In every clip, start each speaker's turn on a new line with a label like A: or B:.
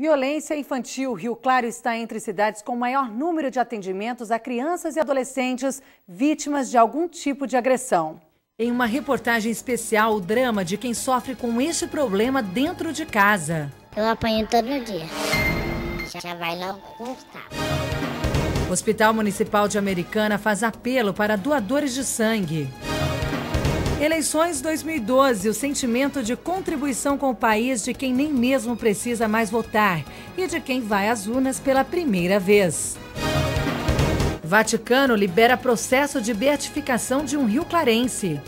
A: Violência infantil. Rio Claro está entre cidades com maior número de atendimentos a crianças e adolescentes vítimas de algum tipo de agressão. Em uma reportagem especial, o drama de quem sofre com este problema dentro de casa.
B: Eu apanho todo dia. Já vai logo com os tapas.
A: O Hospital Municipal de Americana faz apelo para doadores de sangue. Eleições 2012, o sentimento de contribuição com o país de quem nem mesmo precisa mais votar e de quem vai às urnas pela primeira vez. Vaticano libera processo de beatificação de um rio-clarense.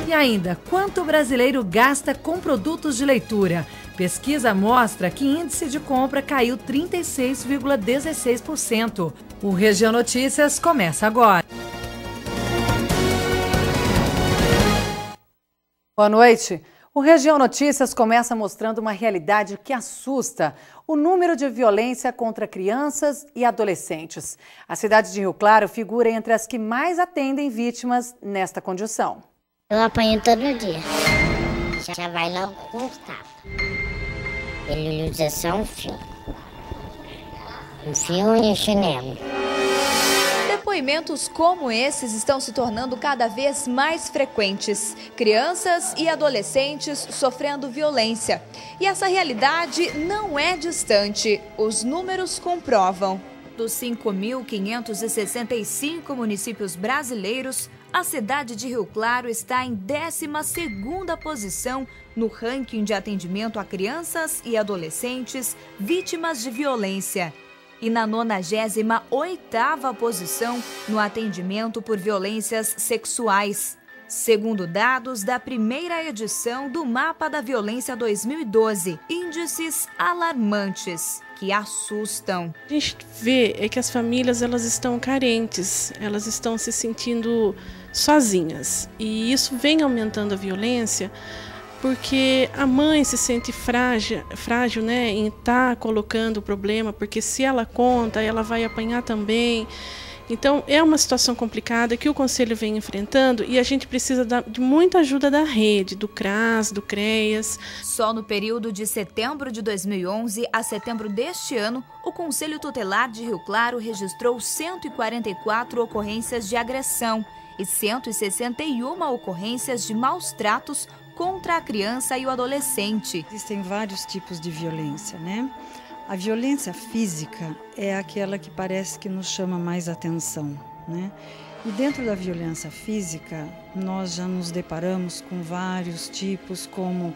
A: E ainda, quanto o brasileiro gasta com produtos de leitura? Pesquisa mostra que índice de compra caiu 36,16%. O Região Notícias começa agora. Boa noite. O Região Notícias começa mostrando uma realidade que assusta: o número de violência contra crianças e adolescentes. A cidade de Rio Claro figura entre as que mais atendem vítimas nesta condição.
B: Eu apanho todo dia. Já vai logo com os tapas. Ele usa só um fio. Um fio e um chinelo.
C: Depoimentos como esses estão se tornando cada vez mais frequentes. Crianças e adolescentes sofrendo violência. E essa realidade não é distante. Os números comprovam. Dos 5.565 municípios brasileiros, a cidade de Rio Claro está em 12ª posição no ranking de atendimento a crianças e adolescentes vítimas de violência. E na 98ª posição no atendimento por violências sexuais, segundo dados da primeira edição do Mapa da Violência 2012. Índices alarmantes que assustam.
D: A gente vê que as famílias elas estão carentes, elas estão se sentindo sozinhas e isso vem aumentando a violência. Porque a mãe se sente frágil, né, em estar colocando o problema, porque se ela conta, ela vai apanhar também. Então, é uma situação complicada que o Conselho vem enfrentando e a gente precisa de muita ajuda da rede, do CRAS, do CREAS.
C: Só no período de setembro de 2011 a setembro deste ano, o Conselho Tutelar de Rio Claro registrou 144 ocorrências de agressão e 161 ocorrências de maus tratos contra a criança e o adolescente.
E: Existem vários tipos de violência, né? A violência física é aquela que parece que nos chama mais atenção, né? E dentro da violência física, nós já nos deparamos com vários tipos, como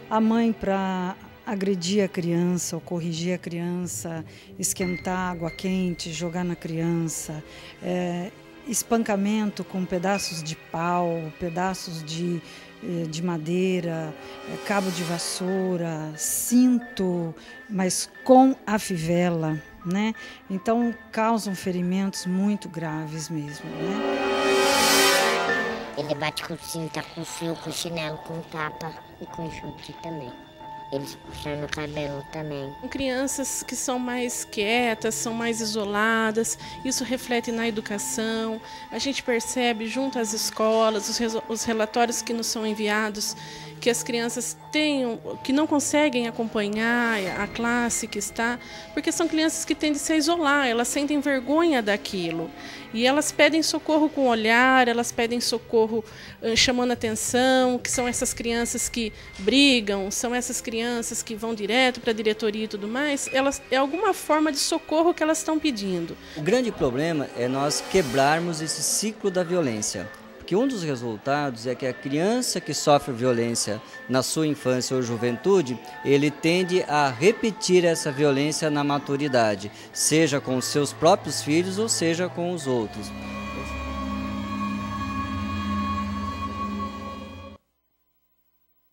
E: a mãe para agredir a criança ou corrigir a criança, esquentar água quente, jogar na criança, espancamento com pedaços de pau, pedaços de madeira, cabo de vassoura, cinto, mas com a fivela, né? Então causam ferimentos muito graves mesmo, né?
B: Ele bate com cinta, com fio, com chinelo, com tapa e com chute também. Eles puxam no cabelo também.
D: Crianças que são mais quietas, são mais isoladas, isso reflete na educação. A gente percebe junto às escolas, os relatórios que nos são enviados, que as crianças que não conseguem acompanhar a classe que está, porque são crianças que tendem a se isolar, elas sentem vergonha daquilo. E elas pedem socorro com o olhar, elas pedem socorro chamando atenção, que são essas crianças que brigam, são essas crianças que vão direto para a diretoria e tudo mais, é alguma forma de socorro que elas estão pedindo.
F: O grande problema é nós quebrarmos esse ciclo da violência. Porque um dos resultados é que a criança que sofre violência na sua infância ou juventude, ele tende a repetir essa violência na maturidade, seja com os seus próprios filhos ou seja com os outros.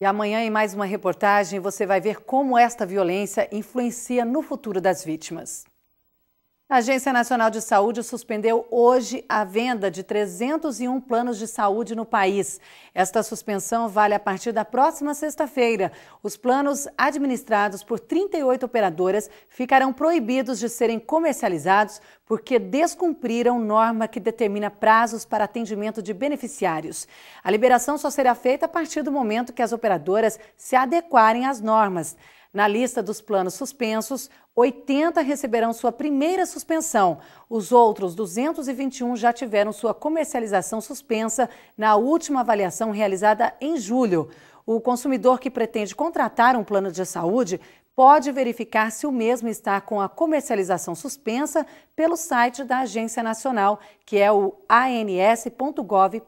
A: E amanhã, em mais uma reportagem, você vai ver como esta violência influencia no futuro das vítimas. A Agência Nacional de Saúde suspendeu hoje a venda de 301 planos de saúde no país. Esta suspensão vale a partir da próxima sexta-feira. Os planos administrados por 38 operadoras ficarão proibidos de serem comercializados porque descumpriram norma que determina prazos para atendimento de beneficiários. A liberação só será feita a partir do momento que as operadoras se adequarem às normas. Na lista dos planos suspensos, 80 receberão sua primeira suspensão. Os outros 221 já tiveram sua comercialização suspensa na última avaliação realizada em julho. O consumidor que pretende contratar um plano de saúde pode verificar se o mesmo está com a comercialização suspensa pelo site da Agência Nacional, que é o ans.gov.br.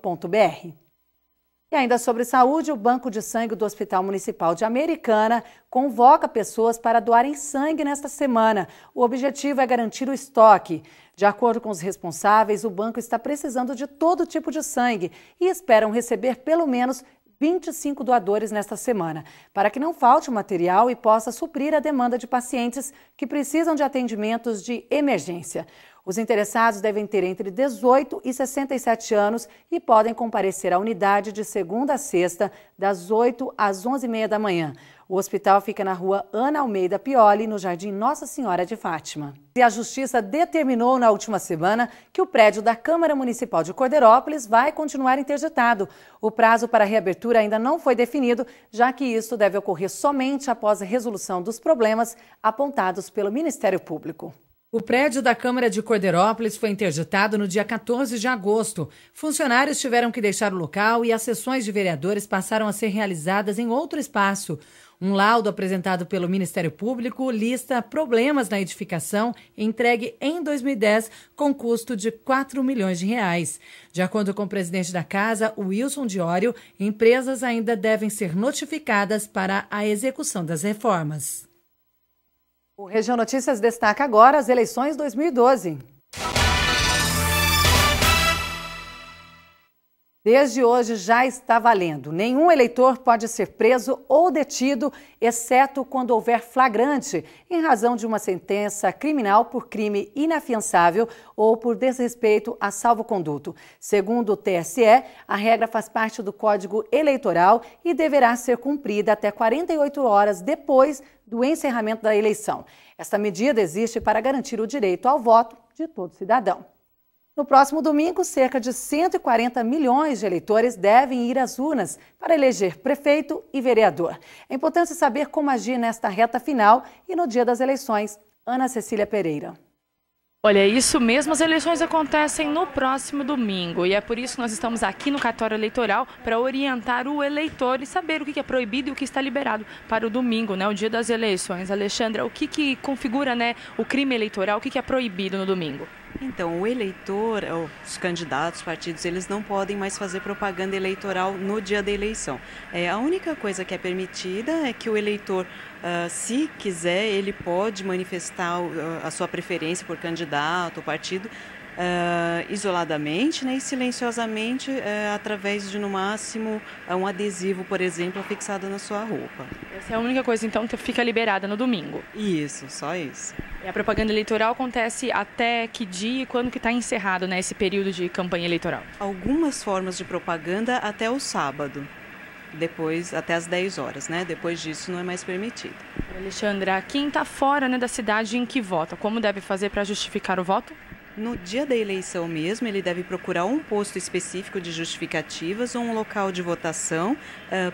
A: E ainda sobre saúde, o Banco de Sangue do Hospital Municipal de Americana convoca pessoas para doarem sangue nesta semana. O objetivo é garantir o estoque. De acordo com os responsáveis, o banco está precisando de todo tipo de sangue e esperam receber pelo menos 25 doadores nesta semana, para que não falte o material e possa suprir a demanda de pacientes que precisam de atendimentos de emergência. Os interessados devem ter entre 18 e 67 anos e podem comparecer à unidade de segunda a sexta, das 8 às 11h30 da manhã. O hospital fica na rua Ana Almeida Pioli, no Jardim Nossa Senhora de Fátima. E a Justiça determinou na última semana que o prédio da Câmara Municipal de Cordeirópolis vai continuar interditado. O prazo para a reabertura ainda não foi definido, já que isso deve ocorrer somente após a resolução dos problemas apontados pelo Ministério Público.
G: O prédio da Câmara de Cordeirópolis foi interditado no dia 14 de agosto. Funcionários tiveram que deixar o local e as sessões de vereadores passaram a ser realizadas em outro espaço. Um laudo apresentado pelo Ministério Público lista problemas na edificação entregue em 2010 com custo de R$4 milhões. De acordo com o presidente da casa, Wilson Diório, empresas ainda devem ser notificadas para a execução das reformas.
A: O Região Notícias destaca agora as eleições 2012. Desde hoje já está valendo. Nenhum eleitor pode ser preso ou detido, exceto quando houver flagrante, em razão de uma sentença criminal por crime inafiançável ou por desrespeito a salvo-conduto. Segundo o TSE, a regra faz parte do Código Eleitoral e deverá ser cumprida até 48 horas depois do encerramento da eleição. Esta medida existe para garantir o direito ao voto de todo cidadão. No próximo domingo, cerca de 140 milhões de eleitores devem ir às urnas para eleger prefeito e vereador. É importante saber como agir nesta reta final e no dia das eleições. Ana Cecília Pereira.
H: Olha, é isso mesmo, as eleições acontecem no próximo domingo e é por isso que nós estamos aqui no cartório eleitoral para orientar o eleitor e saber o que é proibido e o que está liberado para o domingo, né, o dia das eleições. Alexandra, o que configura, né, o crime eleitoral, o que é proibido no domingo?
I: Então, o eleitor, os candidatos, os partidos, eles não podem mais fazer propaganda eleitoral no dia da eleição. A única coisa que é permitida é que o eleitor, se quiser, ele pode manifestar a sua preferência por candidato ou partido isoladamente, né, e silenciosamente através de, no máximo, um adesivo, por exemplo, fixado na sua roupa.
H: Essa é a única coisa, então, que fica liberada no domingo?
I: Isso, só isso.
H: E a propaganda eleitoral acontece até que dia e quando que está encerrado, né, esse período de campanha eleitoral?
I: Algumas formas de propaganda até o sábado. Depois, até às 10 horas, né? Depois disso não é mais permitido.
H: Alexandra, quem está fora, né, da cidade em que vota, como deve fazer para justificar o voto?
I: No dia da eleição mesmo, ele deve procurar um posto específico de justificativas ou um local de votação,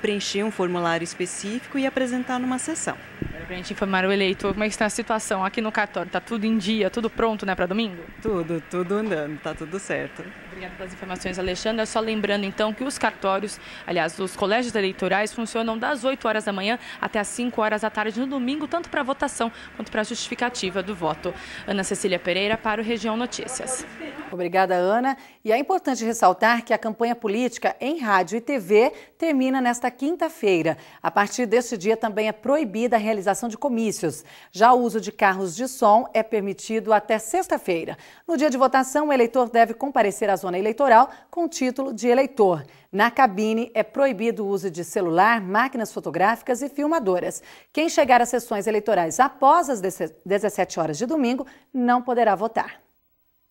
I: preencher um formulário específico e apresentar numa sessão.
H: Para a gente informar o eleitor, como é que está a situação aqui no cartório? Está tudo em dia, tudo pronto, né, para domingo?
I: Tudo andando, está tudo certo.
H: Obrigada pelas informações, Alexandra. Só lembrando, então, que os cartórios, aliás, os colégios eleitorais funcionam das 8 horas da manhã até as 5 horas da tarde no domingo, tanto para a votação quanto para a justificativa do voto. Ana Cecília Pereira para o Região Notícias.
A: Obrigada, Ana. E é importante ressaltar que a campanha política em rádio e TV termina nesta quinta-feira. A partir deste dia também é proibida a realização de comícios. Já o uso de carros de som é permitido até sexta-feira. No dia de votação, o eleitor deve comparecer à zona eleitoral com título de eleitor. Na cabine é proibido o uso de celular, máquinas fotográficas e filmadoras. Quem chegar às sessões eleitorais após as 17 horas de domingo não poderá votar.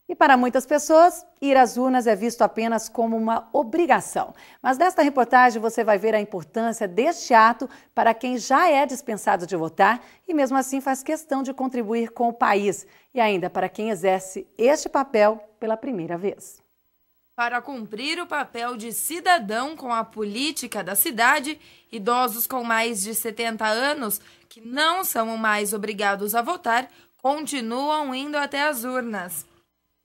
A: E para muitas pessoas, ir às urnas é visto apenas como uma obrigação. Mas nesta reportagem você vai ver a importância deste ato para quem já é dispensado de votar e mesmo assim faz questão de contribuir com o país. E ainda para quem exerce este papel pela primeira vez.
J: Para cumprir o papel de cidadão com a política da cidade, idosos com mais de 70 anos que não são mais obrigados a votar, continuam indo até as urnas.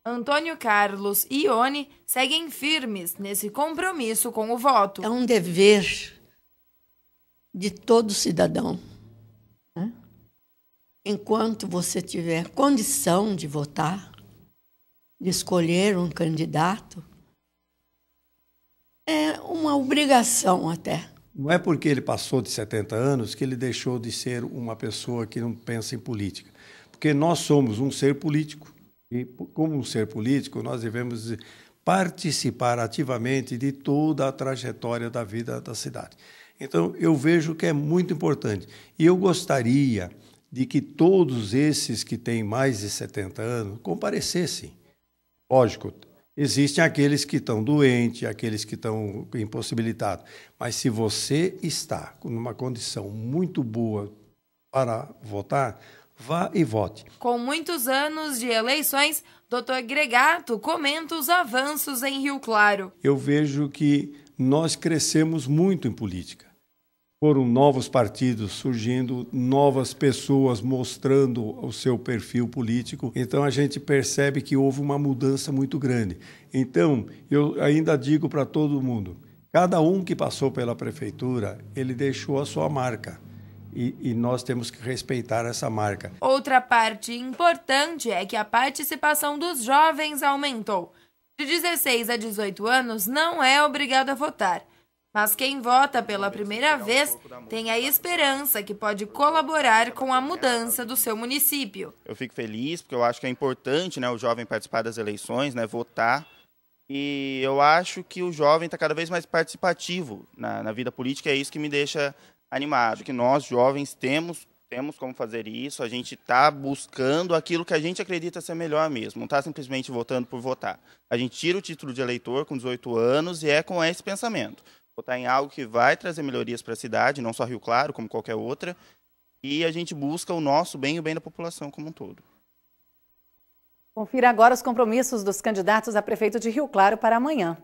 J: Antônio Carlos e Ione seguem firmes nesse compromisso com o voto.
K: É um dever de todo cidadão, né? Enquanto você tiver condição de votar, de escolher um candidato, é uma obrigação até.
L: Não é porque ele passou de 70 anos que ele deixou de ser uma pessoa que não pensa em política. Porque nós somos um ser político. E, como um ser político, nós devemos participar ativamente de toda a trajetória da vida da cidade. Então, eu vejo que é muito importante. E eu gostaria de que todos esses que têm mais de 70 anos comparecessem. Lógico, existem aqueles que estão doentes, aqueles que estão impossibilitados. Mas se você está numa condição muito boa para votar, vá e vote.
J: Com muitos anos de eleições, Dr. Gregato comenta os avanços em Rio Claro.
L: Eu vejo que nós crescemos muito em política. Foram novos partidos surgindo, novas pessoas mostrando o seu perfil político. Então, a gente percebe que houve uma mudança muito grande. Então, eu ainda digo para todo mundo, cada um que passou pela prefeitura, ele deixou a sua marca. E nós temos que respeitar essa marca.
J: Outra parte importante é que a participação dos jovens aumentou. De 16 a 18 anos não é obrigado a votar. Mas quem vota pela primeira vez tem a esperança que pode colaborar com a mudança do seu município.
M: Eu fico feliz porque eu acho que é importante, né, o jovem participar das eleições, né, votar. E eu acho que o jovem está cada vez mais participativo na vida política, é isso que me deixa animado, que nós jovens temos como fazer isso, a gente está buscando aquilo que a gente acredita ser melhor mesmo, não está simplesmente votando por votar. A gente tira o título de eleitor com 18 anos e é com esse pensamento. Votar em algo que vai trazer melhorias para a cidade, não só Rio Claro, como qualquer outra, e a gente busca o nosso bem e o bem da população como um todo.
A: Confira agora os compromissos dos candidatos a prefeito de Rio Claro para amanhã.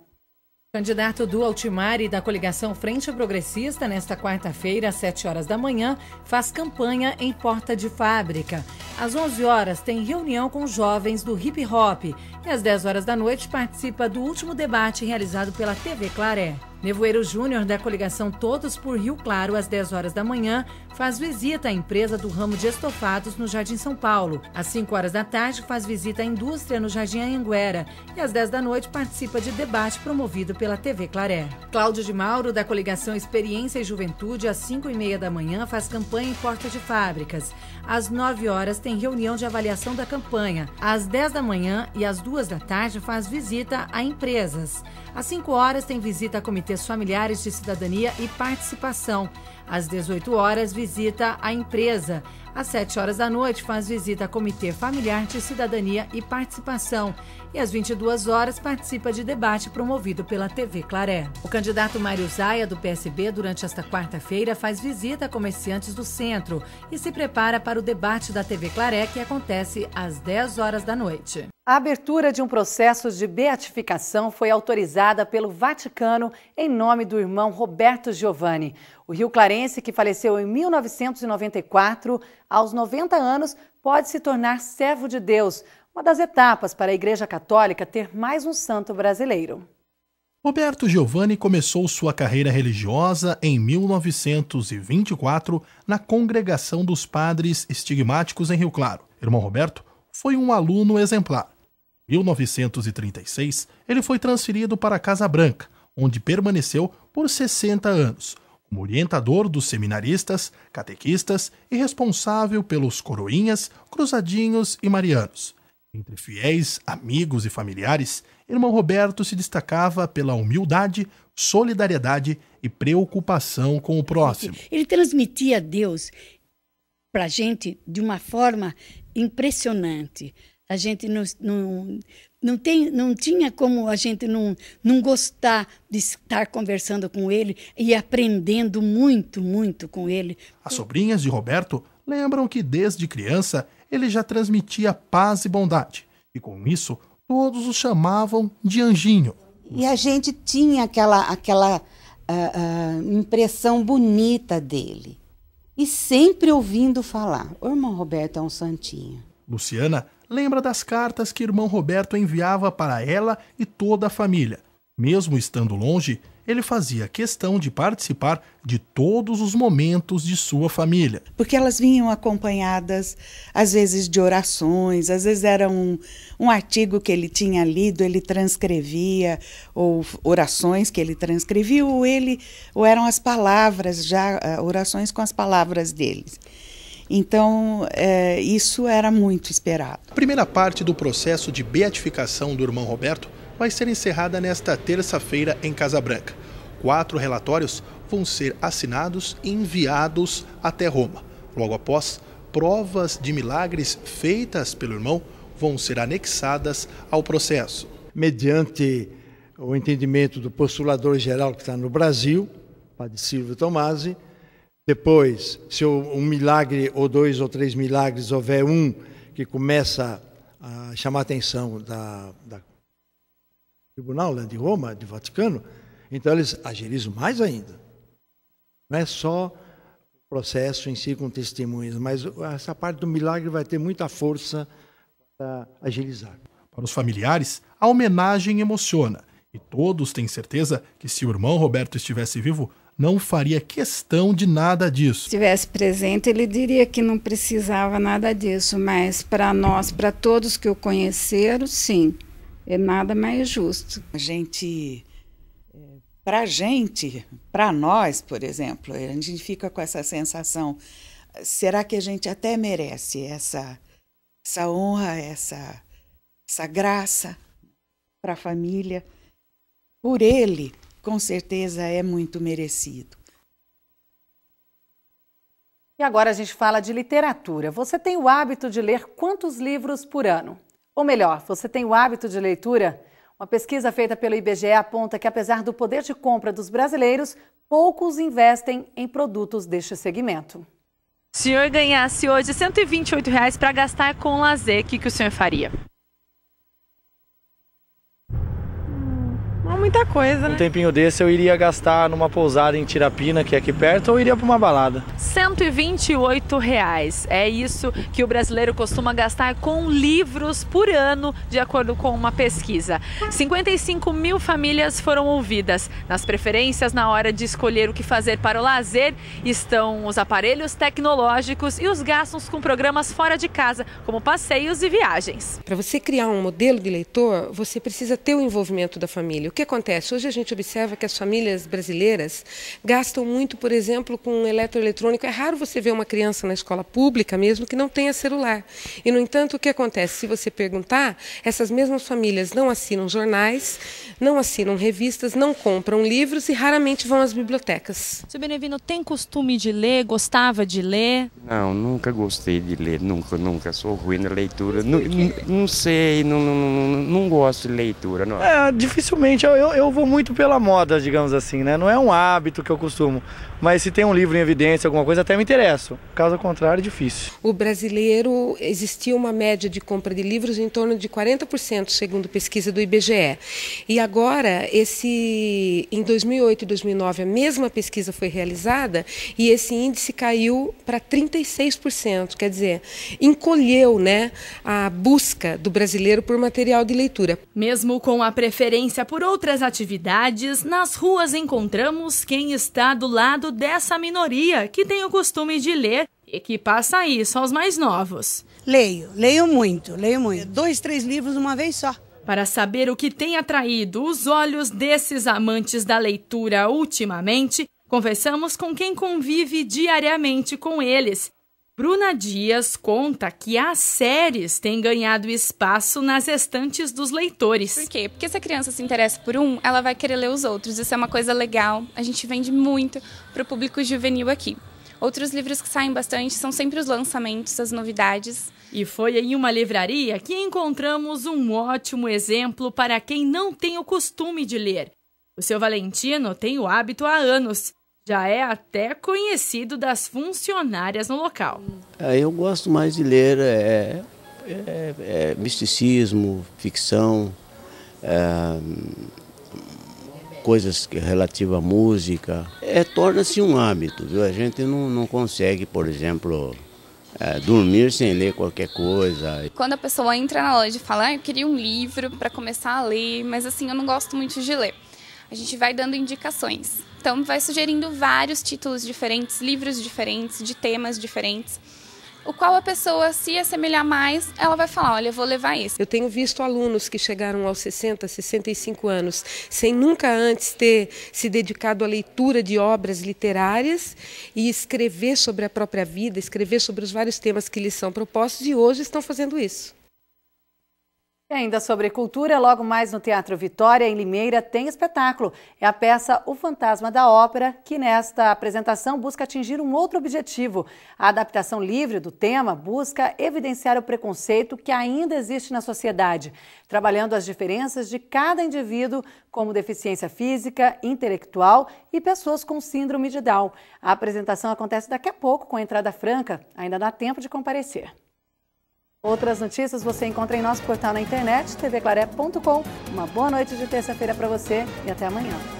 G: Candidato do Altimari da coligação Frente Progressista, nesta quarta-feira, às 7 horas da manhã, faz campanha em porta de fábrica. Às 11 horas tem reunião com jovens do hip hop e às 10 horas da noite participa do último debate realizado pela TV Claré. Nevoeiro Júnior, da coligação Todos por Rio Claro, às 10 horas da manhã, faz visita à empresa do ramo de estofados no Jardim São Paulo. Às 5 horas da tarde, faz visita à indústria no Jardim Anhanguera. E às 10 da noite, participa de debate promovido pela TV Claré. Cláudio de Mauro, da coligação Experiência e Juventude, às 5h30 da manhã, faz campanha em porta de fábricas. Às 9 horas, tem reunião de avaliação da campanha. Às 10 da manhã e às 2 da tarde, faz visita a empresas. Às 5 horas, tem visita a comitês familiares de cidadania e participação. Às 18 horas, visita a empresa. Às 7 horas da noite, faz visita a comitê familiar de cidadania e participação. E às 22 horas, participa de debate promovido pela TV Claré. O candidato Mário Zaia, do PSB, durante esta quarta-feira, faz visita a comerciantes do centro e se prepara para o debate da TV Claré, que acontece às 10 horas da noite.
A: A abertura de um processo de beatificação foi autorizada pelo Vaticano em nome do irmão Roberto Giovanni. O rio-clarense, que faleceu em 1994, aos 90 anos, pode se tornar servo de Deus, uma das etapas para a Igreja Católica ter mais um santo brasileiro.
N: Roberto Giovanni começou sua carreira religiosa em 1924 na Congregação dos Padres Estigmáticos em Rio Claro. Irmão Roberto foi um aluno exemplar. Em 1936, ele foi transferido para Casa Branca, onde permaneceu por 60 anos, como orientador dos seminaristas, catequistas e responsável pelos coroinhas, cruzadinhos e marianos. Entre fiéis, amigos e familiares, irmão Roberto se destacava pela humildade, solidariedade e preocupação com o próximo.
O: Ele transmitia Deus para a gente de uma forma impressionante. A gente não tinha como a gente não gostar de estar conversando com ele e aprendendo muito, muito com ele.
N: As sobrinhas de Roberto lembram que desde criança ele já transmitia paz e bondade. E com isso, todos o chamavam de Anjinho.
P: E a gente tinha aquela impressão bonita dele. e sempre ouvindo falar. O irmão Roberto é um santinho.
N: Luciana lembra das cartas que o irmão Roberto enviava para ela e toda a família. Mesmo estando longe, ele fazia questão de participar de todos os momentos de sua família.
P: Porque elas vinham acompanhadas, às vezes, de orações, às vezes era um artigo que ele tinha lido, ele transcrevia, ou orações que ele transcrevia, ou eram as palavras, já orações com as palavras deles. Então, isso era muito esperado.
N: A primeira parte do processo de beatificação do irmão Roberto vai ser encerrada nesta terça-feira em Casa Branca. 4 relatórios vão ser assinados e enviados até Roma. Logo após, provas de milagres feitas pelo irmão vão ser anexadas ao processo.
L: Mediante o entendimento do postulador-geral que está no Brasil, Padre Silvio Tomasi, depois, se um milagre ou 2 ou 3 milagres, houver um que começa a chamar a atenção da Tribunal de Roma, de Vaticano, então eles agilizam mais ainda. Não é só o processo em si com testemunhas, mas essa parte do milagre vai ter muita força para agilizar.
N: Para os familiares, a homenagem emociona. E todos têm certeza que se o irmão Roberto estivesse vivo, não faria questão de nada disso.
O: Se estivesse presente, ele diria que não precisava nada disso, mas para nós, para todos que o conheceram, sim, é nada mais justo.
P: Para nós, por exemplo, a gente fica com essa sensação, será que a gente até merece essa honra, essa graça para a família? Por ele, com certeza é muito merecido.
A: E agora a gente fala de literatura. Você tem o hábito de ler quantos livros por ano? Ou melhor, você tem o hábito de leitura? Uma pesquisa feita pelo IBGE aponta que, apesar do poder de compra dos brasileiros, poucos investem em produtos deste segmento.
H: Se o senhor ganhasse hoje R$ 128 para gastar com lazer, o que o senhor faria? Muita coisa, né?
Q: Um tempinho desse eu iria gastar numa pousada em Tirapina, que é aqui perto, ou iria para uma balada.
H: R$ 128. É isso que o brasileiro costuma gastar com livros por ano, de acordo com uma pesquisa. 55 mil famílias foram ouvidas. Nas preferências, na hora de escolher o que fazer para o lazer, estão os aparelhos tecnológicos e os gastos com programas fora de casa, como passeios e viagens.
R: Para você criar um modelo de leitor, você precisa ter o envolvimento da família. O que acontece? Hoje a gente observa que as famílias brasileiras gastam muito, por exemplo, com eletroeletrônico. É raro você ver uma criança na escola pública mesmo que não tenha celular. E, no entanto, o que acontece? Se você perguntar, essas mesmas famílias não assinam jornais, não assinam revistas, não compram livros e raramente vão às bibliotecas.
H: Seu Benevino tem costume de ler? Gostava de ler?
S: Não, nunca gostei de ler, nunca. Sou ruim na leitura. Não sei, não gosto de leitura. Não.
Q: Dificilmente eu vou muito pela moda, digamos assim, né? Não é um hábito que eu costumo, mas se tem um livro em evidência, alguma coisa, até me interesso. Caso contrário, é difícil.
R: O brasileiro, existia uma média de compra de livros em torno de 40%, segundo pesquisa do IBGE. E agora, em 2008 e 2009, a mesma pesquisa foi realizada e esse índice caiu para 36%. Quer dizer, encolheu, né, a busca do brasileiro por material de leitura.
C: Mesmo com a preferência por outras atividades, nas ruas encontramos quem está do lado dessa minoria que tem o costume de ler e que passa isso aos mais novos.
T: Leio muito. 2, 3 livros uma vez só.
C: Para saber o que tem atraído os olhos desses amantes da leitura ultimamente, conversamos com quem convive diariamente com eles. Bruna Dias conta que as séries têm ganhado espaço nas estantes dos leitores.
U: Por quê? Porque se a criança se interessa por um, ela vai querer ler os outros. Isso é uma coisa legal. A gente vende muito para o público juvenil aqui. Outros livros que saem bastante são sempre os lançamentos, as novidades.
C: E foi em uma livraria que encontramos um ótimo exemplo para quem não tem o costume de ler. O seu Valentino tem o hábito há anos. Já é até conhecido das funcionárias no local.
V: Eu gosto mais de ler misticismo, ficção, coisas relativas à música. Torna-se um hábito, viu? A gente não consegue, por exemplo, dormir sem ler qualquer coisa.
U: Quando a pessoa entra na loja e fala, eu queria um livro para começar a ler, mas assim, eu não gosto muito de ler. A gente vai dando indicações. Então, vai sugerindo vários títulos diferentes, livros diferentes, de temas diferentes. O qual a pessoa, se assemelhar mais, ela vai falar, olha, eu vou levar esse.
R: Eu tenho visto alunos que chegaram aos 60, 65 anos, sem nunca antes ter se dedicado à leitura de obras literárias e escrever sobre a própria vida, escrever sobre os vários temas que lhes são propostos, e hoje estão fazendo isso.
A: E ainda sobre cultura, logo mais no Teatro Vitória, em Limeira, tem espetáculo. É a peça O Fantasma da Ópera, que nesta apresentação busca atingir um outro objetivo. A adaptação livre do tema busca evidenciar o preconceito que ainda existe na sociedade, trabalhando as diferenças de cada indivíduo, como deficiência física, intelectual e pessoas com síndrome de Down. A apresentação acontece daqui a pouco, com entrada franca. Ainda dá tempo de comparecer. Outras notícias você encontra em nosso portal na internet, tvclaré.com. Uma boa noite de terça-feira para você e até amanhã.